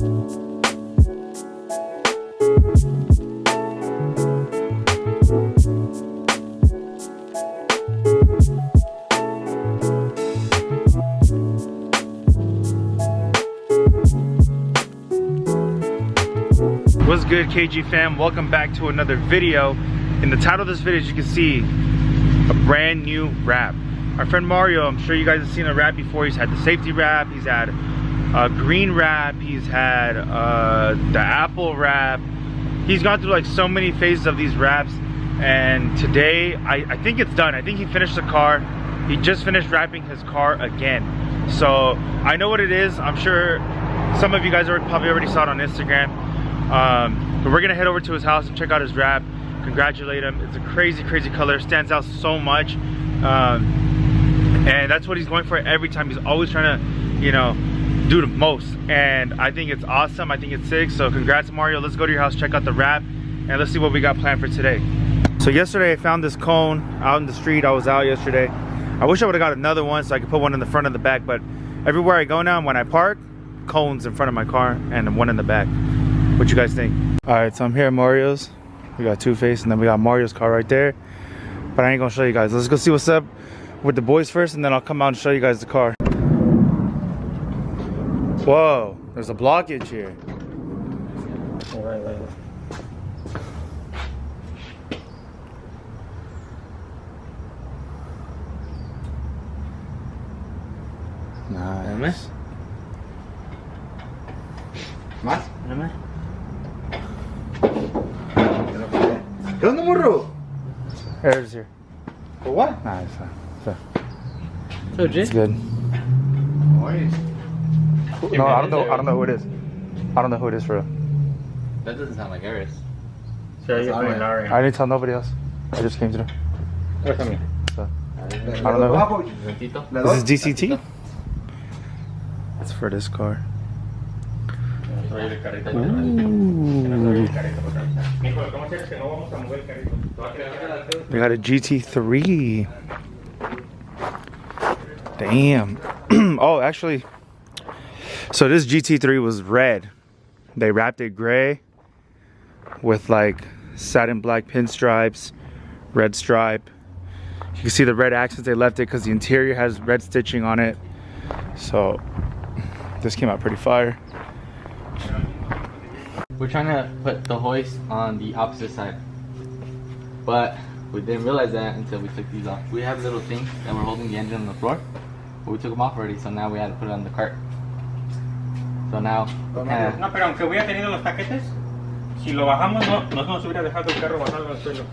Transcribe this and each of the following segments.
What's good, KG fam? Welcome back to another video. In the title of this video, as you can see, a brand new wrap. Our friend Mario, I'm sure you guys have seen a wrap before. He's had the safety wrap, he's had a green wrap, he's had the apple wrap. He's gone through like so many phases of these wraps, and today I think it's done. I think he finished the car. He just finished wrapping his car again. So I know what it is. I'm sure some of you guys probably already saw it on Instagram. But we're gonna head over to his house and check out his wrap, congratulate him. It's a crazy color, stands out so much, and that's what he's going for every time. He's always trying to, you know, do the most, and I think it's awesome. I think it's sick. So congrats, Mario. Let's go to your house, check out the wrap, and let's see what we got planned for today. So yesterday I found this cone out in the street. I was out yesterday. I wish I would have got another one so I could put one in the front and the back, but everywhere I go now, when I park, cones in front of my car and one in the back. What you guys think? All right, so I'm here at Mario's. We got Two-Face, and then we got Mario's car right there. But I ain't gonna show you guys. Let's go see what's up with the boys first, and then I'll come out and show you guys the car. Whoa, there's a blockage here. Nice. ¿Más? ¿Qué onda, morro? There's here. For what? Nah, So, Jay? it's good. Noise. No, I don't know who it is. I don't know who it is for real. That doesn't sound like Aris. I didn't tell nobody else. I just came through. So, I don't know. Tito? This is DCT? It's for this car. Ooh. We got a GT3. Damn. Oh, actually, so this GT3 was red. They wrapped it gray with like satin black pinstripes, red stripe. You can see the red accents. They left it because the interior has red stitching on it. So this came out pretty fire. We're trying to put the hoist on the opposite side, but we didn't realize that until we took these off. We have little things that were holding the engine on the floor, but we took them off already, so now we had to put it on the cart. So now, No, pero aunque hubiera tenido los taquetes, si lo bajamos no nos hubiera dejado el carro bajarlo al suelo.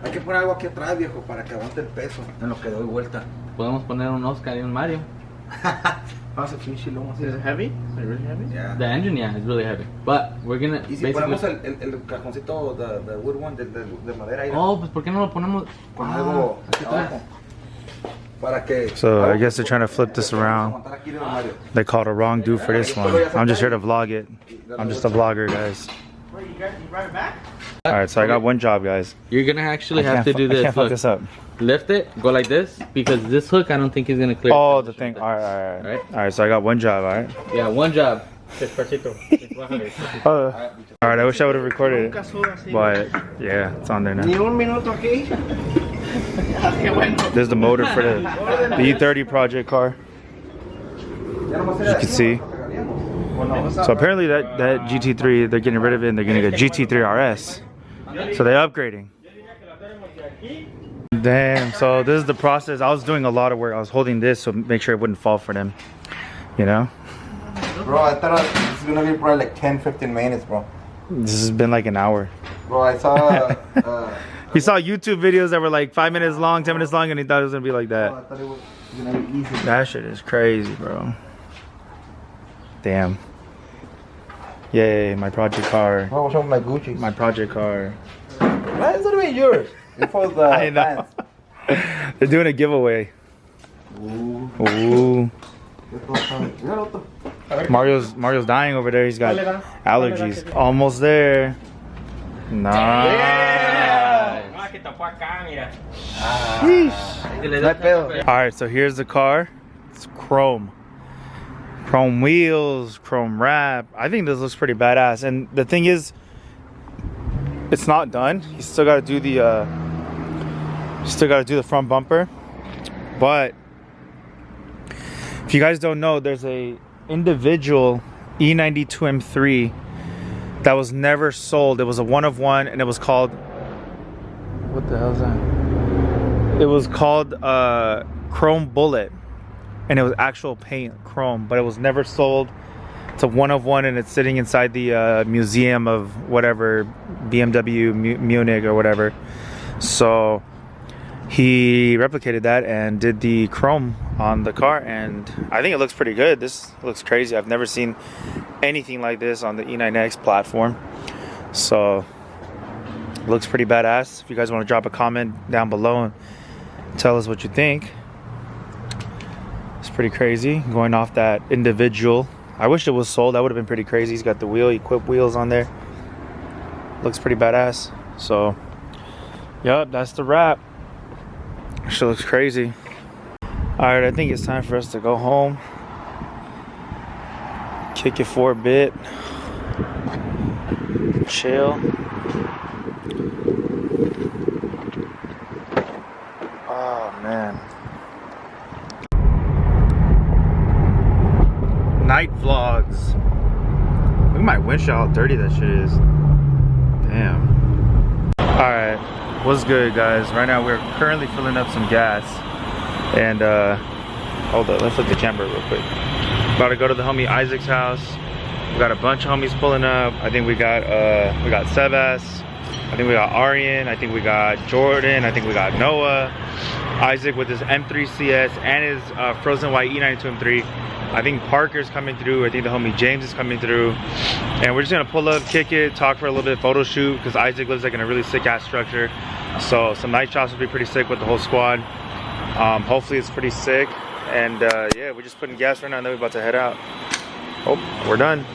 Hay que poner algo aquí atrás, viejo, para que aguante el peso en lo que doy vuelta. podemos poner un Oscar y un Mario. Vamos a chinchilo, vamos a Is it heavy? Is it really heavy? Yeah. The engine, yeah, is really heavy. But we're gonna Y si basically... ponemos el cajoncito de wood one, de madera ahí. Oh, pues ¿por qué no lo ponemos? Con algo aquí atrás. abajo. Para que... So I guess they're trying to flip this around. Aguantar aquí de Mario. They called a wrong dude for this one. I'm just here to vlog it. I'm just a vlogger, guys. Wait, you brought it back? Alright, so I got one job, guys. You're gonna actually I have to do I this. can't fuck Look, this up. lift it, go like this, because this hook I don't think is gonna clear. Oh, the thing. Alright. Alright, so I got one job, alright? Yeah, one job. Despacito. Alright, I wish I would have recorded it. But yeah, it's on there now. Ni un minuto aquí. There's the motor for the E30 project car. As you can see. So apparently that GT3, they're getting rid of it and they're gonna get GT3 RS. So they're upgrading. Damn, so this is the process. I was doing a lot of work. I was holding this so make sure it wouldn't fall for them. You know? Bro, I thought this is gonna be probably like 10-15 minutes, bro. This has been like an hour. Bro, I saw... He saw YouTube videos that were like 5 minutes long, 10 minutes long, and he thought it was gonna be like I that. thought it was gonna be easy. That shit is crazy, bro. Damn. Yay, my project car. Bro, what's up with my Gucci? My project car. Why is it even yours? It was the I know. They're doing a giveaway. Ooh. Mario's dying over there. He's got allergies. Almost there. Nice. Ah, que tapó acá, mira. Alright, so here's the car. It's chrome. Chrome wheels, chrome wrap. I think this looks pretty badass. And the thing is, it's not done. You still got to do the front bumper. But if you guys don't know, there's a individual E92 M3 that was never sold. It was a one of one, and it was called, what the hell is that? It was called Chrome Bullet, and it was actual paint chrome, but it was never sold. It's a one of one, and it's sitting inside the museum of whatever, BMW Munich or whatever. So he replicated that and did the chrome on the car, and I think it looks pretty good. This looks crazy. I've never seen anything like this on the E9X platform. So it looks pretty badass. If you guys want to drop a comment down below and tell us what you think. It's pretty crazy going off that individual. I wish it was sold. That would have been pretty crazy. He's got the wheel equipped wheels on there. Looks pretty badass. So yep, that's the wrap. Shit looks crazy. Alright, I think it's time for us to go home. Kick it for a bit. Chill. Oh man. Night vlogs. Look at my windshield, how dirty that shit is. Damn. Alright, what's good, guys? Right now we're currently filling up some gas. And hold up, let's look at the camera real quick. About to go to the homie Isaac's house. We got a bunch of homies pulling up. I think we got Sebas. I think we got Aryan. I think we got Jordan. I think we got Noah. Isaac with his M3 CS and his Frozen White E92 M3. I think Parker's coming through. I think the homie James is coming through. And we're just gonna pull up, kick it, talk for a little bit, photo shoot, because Isaac lives like in a really sick ass structure. So some night shots will be pretty sick with the whole squad. Hopefully it's pretty sick. And yeah, we're just putting gas right now and then we're about to head out. Oh, we're done.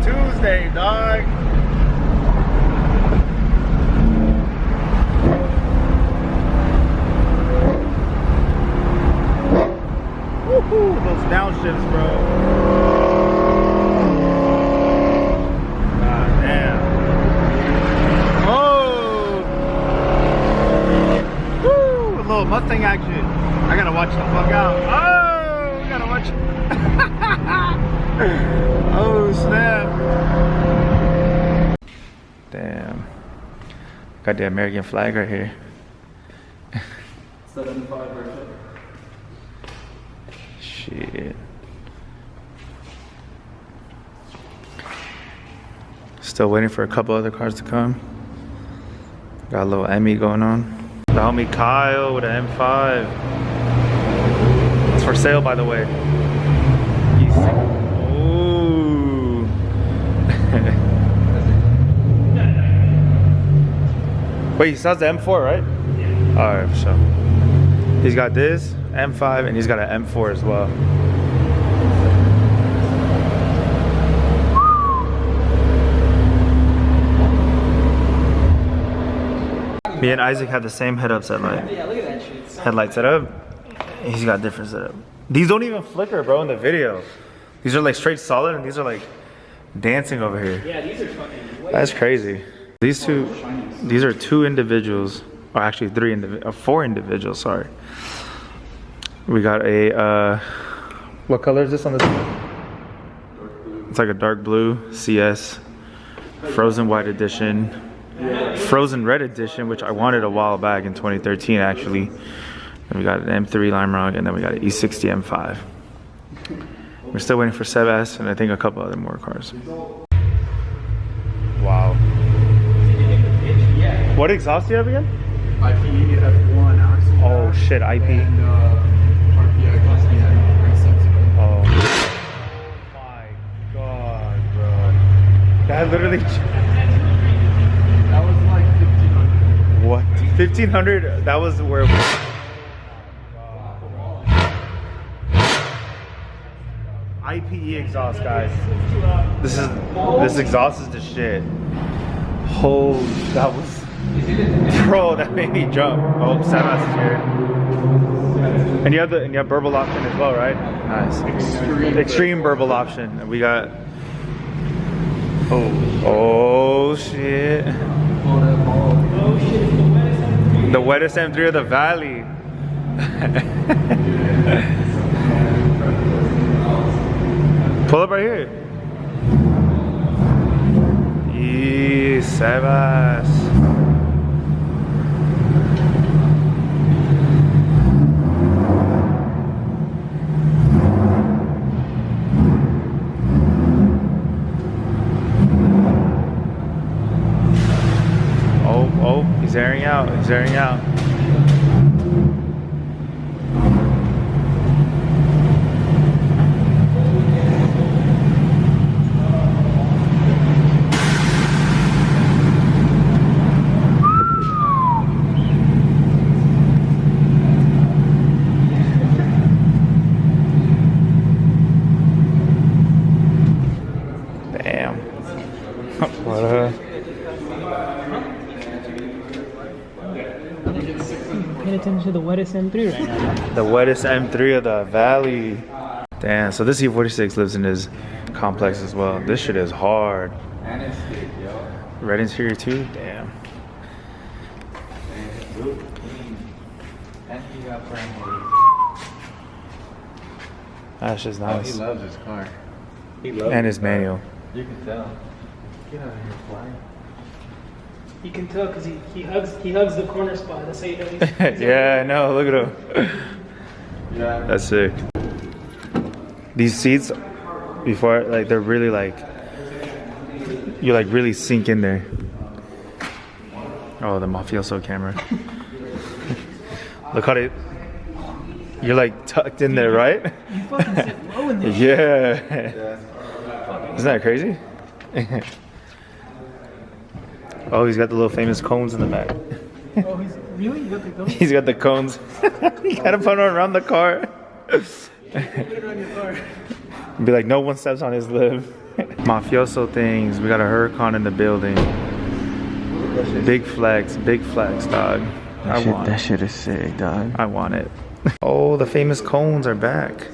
Tuesday, dog. Woohoo, those downshifts, bro. God damn. Oh. Woo, a little Mustang action. I gotta watch the fuck out. Oh, we gotta watch. Oh snap. Damn. Got the American flag right here. 75 version. Shit. Still waiting for a couple other cars to come. Got a little Emmy going on. The homie Kyle with an M5. It's for sale, by the way. Ooh. Wait, he sells the M4, right? Yeah. Alright, for sure. He's got this M5 and he's got an M4 as well. Me and Isaac have the same head-up setup. Yeah, look at that shit. Headlight setup. He's got different setup. These don't even flicker, bro, in the video. These are like straight solid and these are like dancing over here. Yeah, these are fucking. That's crazy. These are two individuals, or actually four individuals, sorry. We got a, what color is this on this one? It's like a dark blue CS, Frozen White Edition, Frozen Red Edition, which I wanted a while back in 2013 actually. And we got an M3 Lime Rock, and then we got an E60 M5. We're still waiting for Sebas and I think a couple other more cars. Wow. What exhaust do you have again? IPE F1 axle. Oh shit, IP. And RPI must be at 36. Oh my god, bro. That literally. That was like 1500. What? 1500? That was where. IPE exhaust, guys. This exhaust is the shit. Holy, that was. Bro, that made me jump. Oh, Samas is here. And you have burble option as well, right? Nice. Extreme burble option. And we got. Oh shit. The wettest M3 of the valley. Pull up right here. Y Sebas. Oh, he's airing out. He's airing out. Damn. What Paying attention to the wettest M3 right now. The wettest M3 of the valley. Damn, so this E46 lives in his complex as well. This shit is hard. And it's thick, yo. Red interior too? Damn. And he got frame. That's just Oh, nice. he loves his car. And his manual. You can tell. Get out of here, fly. You can tell because he hugs the corner spot. That's how you know he's Yeah, I know. Look at him. Yeah. That's sick. These seats, before, like, they're really like, you like really sink in there. Oh, the Mafioso camera. Look how they, you're like tucked in there, right? You fucking sit low in there. Yeah. Isn't that crazy? Oh, he's got the little famous cones in the back. Oh, he's really? You got the ghost? He's got the cones. You gotta put them around the car. Put it on your car. Be like, no one steps on his lip. Mafioso things. We got a Huracan in the building. Big flex, dog. I want That it. shit is sick, dog. I want it. Oh, the famous cones are back.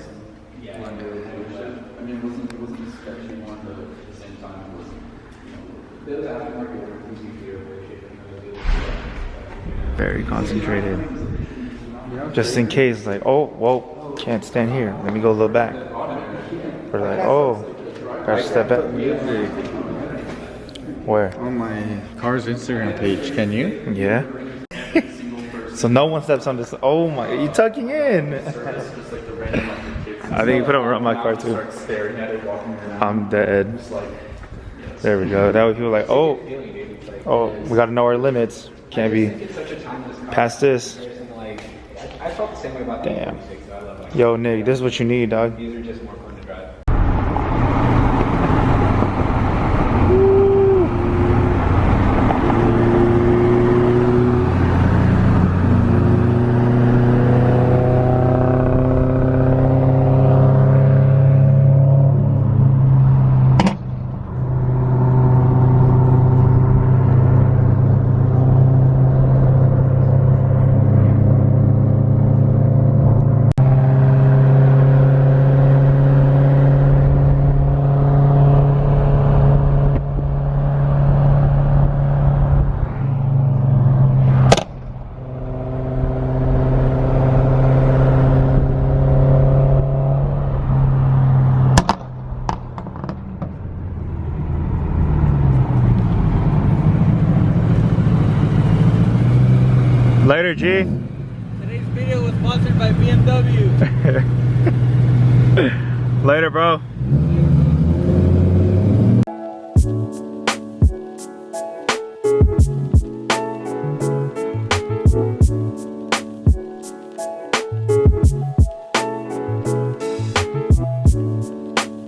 Very concentrated. Just in case, like, oh, whoa, can't stand here. Let me go a little back. Or like, oh, gotta step back. Where? On my car's Instagram page, can you? Yeah. So no one steps on this. Oh my, you tucking in. I think you put them around my car too. I'm dead. There we go. That way people are like, oh, we gotta know our limits. Can't be past this. Damn. Yo, Nick, this is what you need, dog. Later, G. Today's video was sponsored by BMW. Later, bro.